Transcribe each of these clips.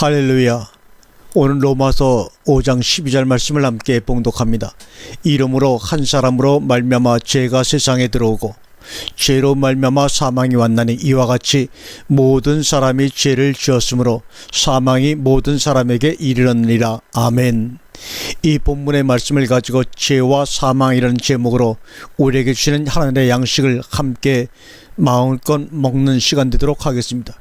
할렐루야. 오늘 로마서 5장 12절 말씀을 함께 봉독합니다. 이러므로 한 사람으로 말미암아 죄가 세상에 들어오고 죄로 말미암아 사망이 왔나니 이와 같이 모든 사람이 죄를 지었으므로 사망이 모든 사람에게 이르렀느니라. 아멘. 이 본문의 말씀을 가지고 죄와 사망이라는 제목으로 우리에게 주시는 하나님의 양식을 함께 마음껏 먹는 시간 되도록 하겠습니다.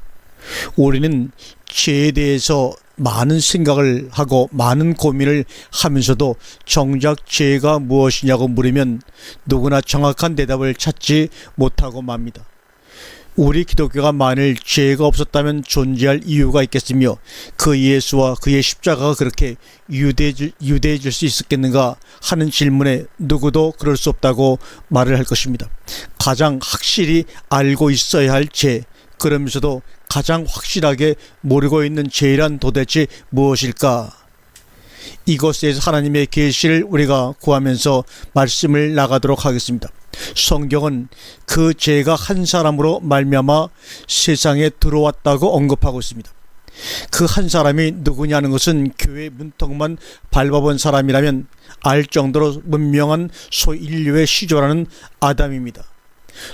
우리는 죄에 대해서 많은 생각을 하고 많은 고민을 하면서도 정작 죄가 무엇이냐고 물으면 누구나 정확한 대답을 찾지 못하고 맙니다. 우리 기독교가 만일 죄가 없었다면 존재할 이유가 있겠으며 그 예수와 그의 십자가가 그렇게 유대해질 수 있었겠는가 하는 질문에 누구도 그럴 수 없다고 말을 할 것입니다. 가장 확실히 알고 있어야 할 죄, 그러면서도 가장 확실하게 모르고 있는 죄란 도대체 무엇일까? 이것에 대해서 하나님의 계시를 우리가 구하면서 말씀을 나가도록 하겠습니다. 성경은 그 죄가 한 사람으로 말미암아 세상에 들어왔다고 언급하고 있습니다. 그 한 사람이 누구냐는 것은 교회 문턱만 밟아본 사람이라면 알 정도로 문명한 소인류의 시조라는 아담입니다.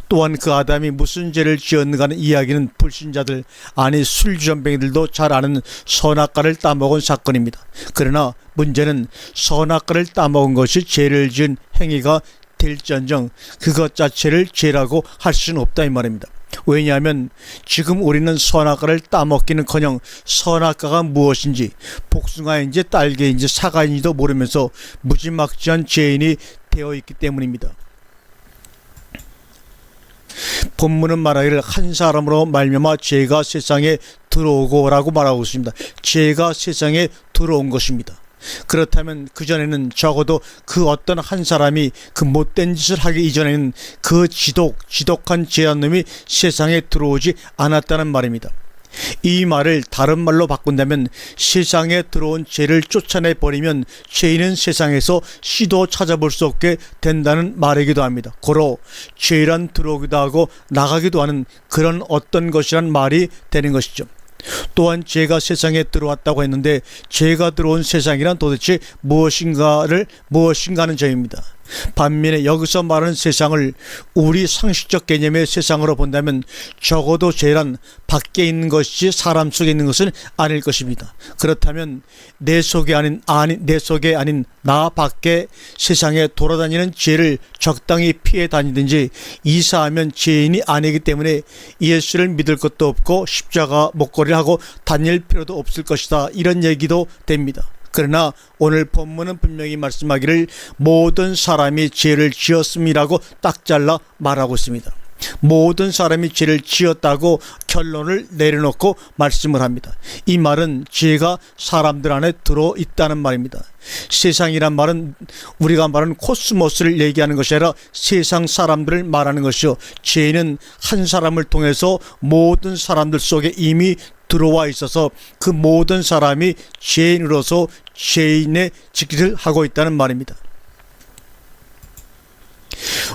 또한 그 아담이 무슨 죄를 지었는가 하는 이야기는 불신자들, 아니 술주전뱅이들도 잘 아는 선악과를 따먹은 사건입니다. 그러나 문제는 선악과를 따먹은 것이 죄를 지은 행위가 될지언정 그것 자체를 죄라고 할 수는 없다 이 말입니다. 왜냐하면 지금 우리는 선악과를 따먹기는커녕 선악과가 무엇인지, 복숭아인지 딸기인지 사과인지도 모르면서 무지막지한 죄인이 되어 있기 때문입니다. 본문은 말하기를 한 사람으로 말미암아 죄가 세상에 들어오고 라고 말하고 있습니다. 죄가 세상에 들어온 것입니다. 그렇다면 그전에는 적어도 그 어떤 한 사람이 그 못된 짓을 하기 이전에는 그 지독한 죄한 놈이 세상에 들어오지 않았다는 말입니다. 이 말을 다른 말로 바꾼다면 세상에 들어온 죄를 쫓아내버리면 죄인은 세상에서 시도 찾아볼 수 없게 된다는 말이기도 합니다. 고로 죄란 들어오기도 하고 나가기도 하는 그런 어떤 것이란 말이 되는 것이죠. 또한 죄가 세상에 들어왔다고 했는데 죄가 들어온 세상이란 도대체 무엇인가 하는 점입니다. 반면에 여기서 말하는 세상을 우리 상식적 개념의 세상으로 본다면 적어도 죄란 밖에 있는 것이지 사람 속에 있는 것은 아닐 것입니다. 그렇다면 내 속에 아닌 나 밖에 세상에 돌아다니는 죄를 적당히 피해 다니든지 이사하면 죄인이 아니기 때문에 예수를 믿을 것도 없고 십자가 목걸이를 하고 다닐 필요도 없을 것이다, 이런 얘기도 됩니다. 그러나 오늘 본문은 분명히 말씀하기를 모든 사람이 죄를 지었음이라고 딱 잘라 말하고 있습니다. 모든 사람이 죄를 지었다고 결론을 내려놓고 말씀을 합니다. 이 말은 죄가 사람들 안에 들어있다는 말입니다. 세상이란 말은 우리가 말하는 코스모스를 얘기하는 것이 아니라 세상 사람들을 말하는 것이요, 죄는 한 사람을 통해서 모든 사람들 속에 이미 들어와 있어서 그 모든 사람이 죄인으로서 죄인의 직기를 하고 있다는 말입니다.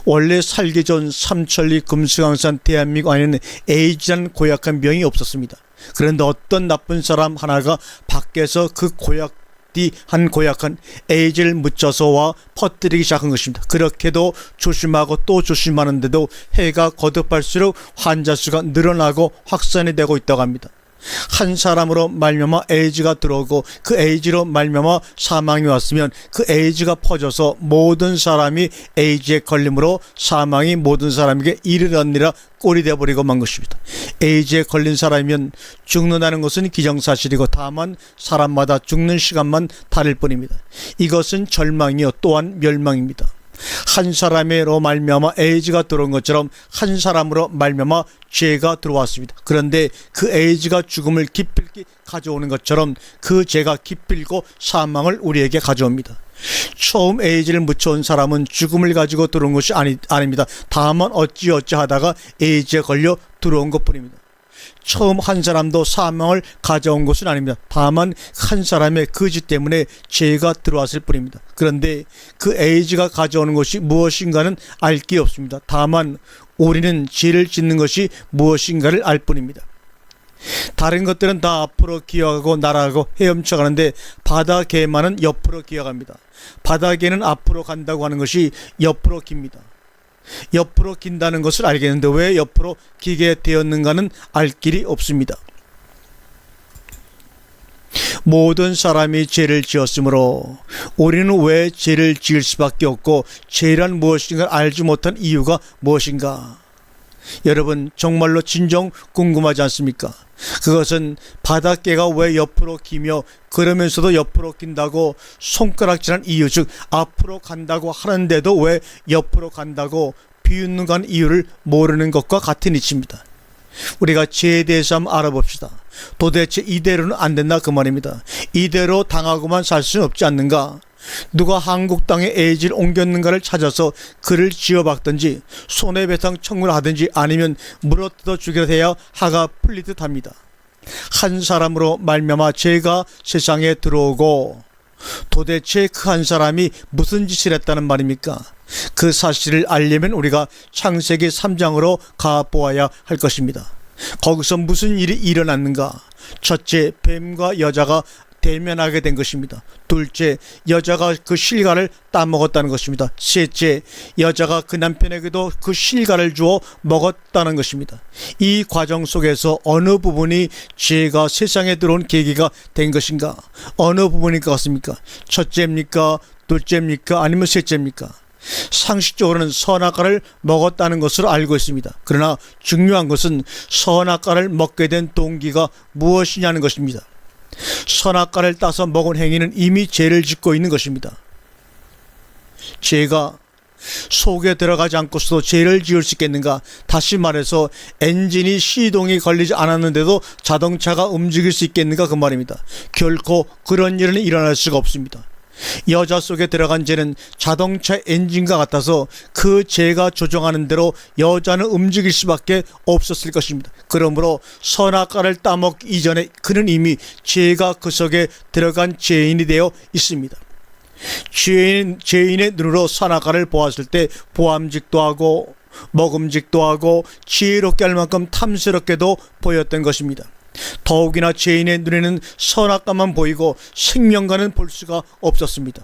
원래 살기 전 삼천리 금수강산 대한민국 안에는 에이즈라는 고약한 병이 없었습니다. 그런데 어떤 나쁜 사람 하나가 밖에서 그 고약한 에이즈를 묻혀서 와 퍼뜨리기 시작한 것입니다. 그렇게도 조심하고 또 조심하는데도 해가 거듭할수록 환자 수가 늘어나고 확산이 되고 있다고 합니다. 한 사람으로 말미암아 에이즈가 들어오고 그 에이즈로 말미암아 사망이 왔으면 그 에이즈가 퍼져서 모든 사람이 에이즈에 걸림으로 사망이 모든 사람에게 이르렀느니라 꼴이 되어버리고 만 것입니다. 에이즈에 걸린 사람이면 죽는다는 것은 기정사실이고 다만 사람마다 죽는 시간만 다를 뿐입니다. 이것은 절망이요 또한 멸망입니다. 한 사람으로 말미암아 에이즈가 들어온 것처럼 한 사람으로 말미암아 죄가 들어왔습니다. 그런데 그 에이즈가 죽음을 기필히 가져오는 것처럼 그 죄가 기필고 사망을 우리에게 가져옵니다. 처음 에이즈를 묻혀온 사람은 죽음을 가지고 들어온 것이 아닙니다. 다만 어찌하다가 에이즈에 걸려 들어온 것뿐입니다. 처음 한 사람도 사망을 가져온 것은 아닙니다. 다만 한 사람의 그 짓 때문에 죄가 들어왔을 뿐입니다. 그런데 그 에이즈가 가져오는 것이 무엇인가는 알 게 없습니다. 다만 우리는 죄를 짓는 것이 무엇인가를 알 뿐입니다. 다른 것들은 다 앞으로 기어가고 날아가고 헤엄쳐가는데 바다 개만은 옆으로 기어갑니다. 바다 개는 앞으로 간다고 하는 것이 옆으로 깁니다. 옆으로 긴다는 것을 알겠는데 왜 옆으로 기게 되었는가는 알 길이 없습니다. 모든 사람이 죄를 지었으므로 우리는 왜 죄를 지을 수밖에 없고 죄란 무엇인가 알지 못한 이유가 무엇인가? 여러분 정말로 진정 궁금하지 않습니까? 그것은 바닷개가 왜 옆으로 기며 그러면서도 옆으로 긴다고 손가락질한 이유, 즉 앞으로 간다고 하는데도 왜 옆으로 간다고 비웃는 이유를 모르는 것과 같은 이치입니다. 우리가 죄에 대해서 한번 알아봅시다. 도대체 이대로는 안 된다 그 말입니다. 이대로 당하고만 살 수는 없지 않는가? 누가 한국 땅에 애지를 옮겼는가를 찾아서 그를 지어박든지 손해배상 청구를 하든지 아니면 물어뜯어 죽여야 해야 하가 풀릴 듯 합니다. 한 사람으로 말미암아 죄가 세상에 들어오고 도대체 그 한 사람이 무슨 짓을 했다는 말입니까? 그 사실을 알려면 우리가 창세기 3장으로 가보아야 할 것입니다. 거기서 무슨 일이 일어났는가? 첫째, 뱀과 여자가 대면하게 된 것입니다. 둘째, 여자가 그 실과를 따먹었다는 것입니다. 셋째, 여자가 그 남편에게도 그 실과를 주어 먹었다는 것입니다. 이 과정 속에서 어느 부분이 죄가 세상에 들어온 계기가 된 것인가? 어느 부분일 것 같습니까? 첫째입니까? 둘째입니까? 아니면 셋째입니까? 상식적으로는 선악과를 먹었다는 것으로 알고 있습니다. 그러나 중요한 것은 선악과를 먹게 된 동기가 무엇이냐는 것입니다. 선악과를 따서 먹은 행위는 이미 죄를 짓고 있는 것입니다. 죄가 속에 들어가지 않고서도 죄를 지을 수 있겠는가? 다시 말해서 엔진이 시동이 걸리지 않았는데도 자동차가 움직일 수 있겠는가 그 말입니다. 결코 그런 일은 일어날 수가 없습니다. 여자 속에 들어간 죄는 자동차 엔진과 같아서 그 죄가 조종하는 대로 여자는 움직일 수밖에 없었을 것입니다. 그러므로 선악과를 따먹기 이전에 그는 이미 죄가 그 속에 들어간 죄인이 되어 있습니다. 죄인의 눈으로 선악과를 보았을 때 보암직도 하고 먹음직도 하고 지혜롭게 할 만큼 탐스럽게도 보였던 것입니다. 더욱이나 죄인의 눈에는 선악과만 보이고 생명과는 볼 수가 없었습니다.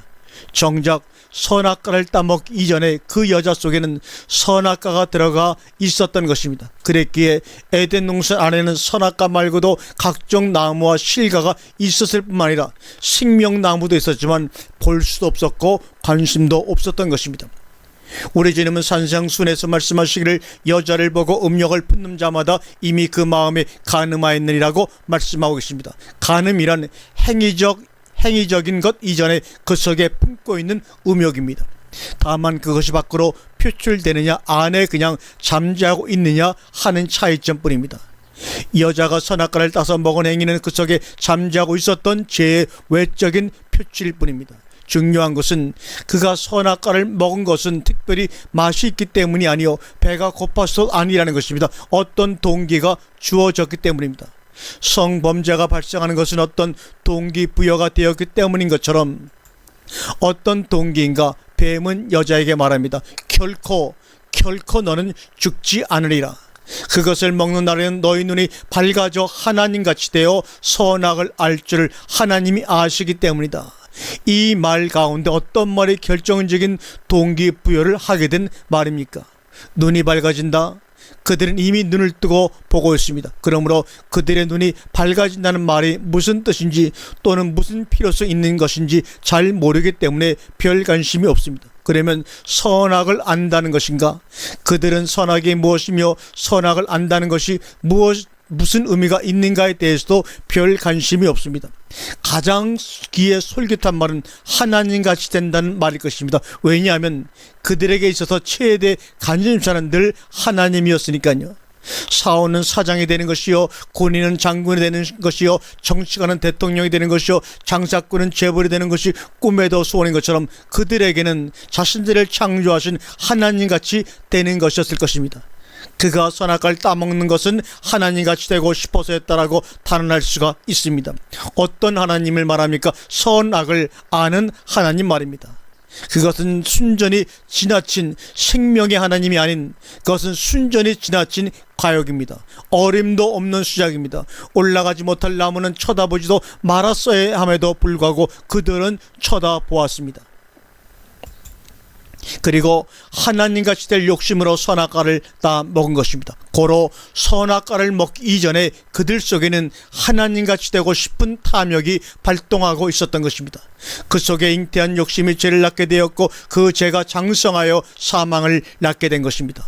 정작 선악과를 따먹기 이전에 그 여자 속에는 선악과가 들어가 있었던 것입니다. 그랬기에 에덴 동산 안에는 선악과 말고도 각종 나무와 실과가 있었을 뿐만 아니라 생명나무도 있었지만 볼 수도 없었고 관심도 없었던 것입니다. 우리 주님은 산상순에서 말씀하시기를 여자를 보고 음욕을 품는 자마다 이미 그 마음에 간음하였느니라고 말씀하고 계십니다. 간음이란 행위적인 것 이전에 그 속에 품고 있는 음욕입니다. 다만 그것이 밖으로 표출되느냐 안에 그냥 잠재하고 있느냐 하는 차이점뿐입니다. 여자가 선악과를 따서 먹은 행위는 그 속에 잠재하고 있었던 죄의 외적인 표출일 뿐입니다. 중요한 것은 그가 선악과를 먹은 것은 특별히 맛이 있기 때문이 아니요 배가 고파서 아니라는 것입니다. 어떤 동기가 주어졌기 때문입니다. 성범죄가 발생하는 것은 어떤 동기부여가 되었기 때문인 것처럼 어떤 동기인가? 뱀은 여자에게 말합니다. 결코 너는 죽지 않으리라. 그것을 먹는 날에는 너희 눈이 밝아져 하나님같이 되어 선악을 알 줄을 하나님이 아시기 때문이다. 이 말 가운데 어떤 말이 결정적인 동기부여를 하게 된 말입니까? 눈이 밝아진다. 그들은 이미 눈을 뜨고 보고 있습니다. 그러므로 그들의 눈이 밝아진다는 말이 무슨 뜻인지 또는 무슨 필요성이 있는 것인지 잘 모르기 때문에 별 관심이 없습니다. 그러면 선악을 안다는 것인가? 그들은 선악이 무엇이며 선악을 안다는 것이 무슨 의미가 있는가에 대해서도 별 관심이 없습니다. 가장 귀에 솔깃한 말은 하나님같이 된다는 말일 것입니다. 왜냐하면 그들에게 있어서 최대 관심사는 늘 하나님이었으니까요. 사원은 사장이 되는 것이요, 군인은 장군이 되는 것이요, 정치가는 대통령이 되는 것이요, 장사꾼은 재벌이 되는 것이 꿈에도 소원인 것처럼 그들에게는 자신들을 창조하신 하나님같이 되는 것이었을 것입니다. 그가 선악과를 따먹는 것은 하나님같이 되고 싶어서였다라고 단언할 수가 있습니다. 어떤 하나님을 말합니까? 선악을 아는 하나님 말입니다. 그것은 순전히 지나친 생명의 하나님이 아닌, 그것은 순전히 지나친 과욕입니다. 어림도 없는 수작입니다. 올라가지 못할 나무는 쳐다보지도 말았어야 함에도 불구하고 그들은 쳐다보았습니다. 그리고 하나님같이 될 욕심으로 선악과를 다 먹은 것입니다. 고로 선악과를 먹기 이전에 그들 속에는 하나님같이 되고 싶은 탐욕이 발동하고 있었던 것입니다. 그 속에 잉태한 욕심이 죄를 낳게 되었고, 그 죄가 장성하여 사망을 낳게 된 것입니다.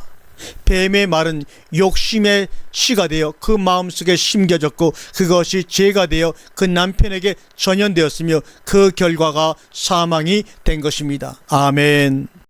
뱀의 말은 욕심의 씨가 되어 그 마음속에 심겨졌고, 그것이 죄가 되어 그 남편에게 전염되었으며 그 결과가 사망이 된 것입니다. 아멘.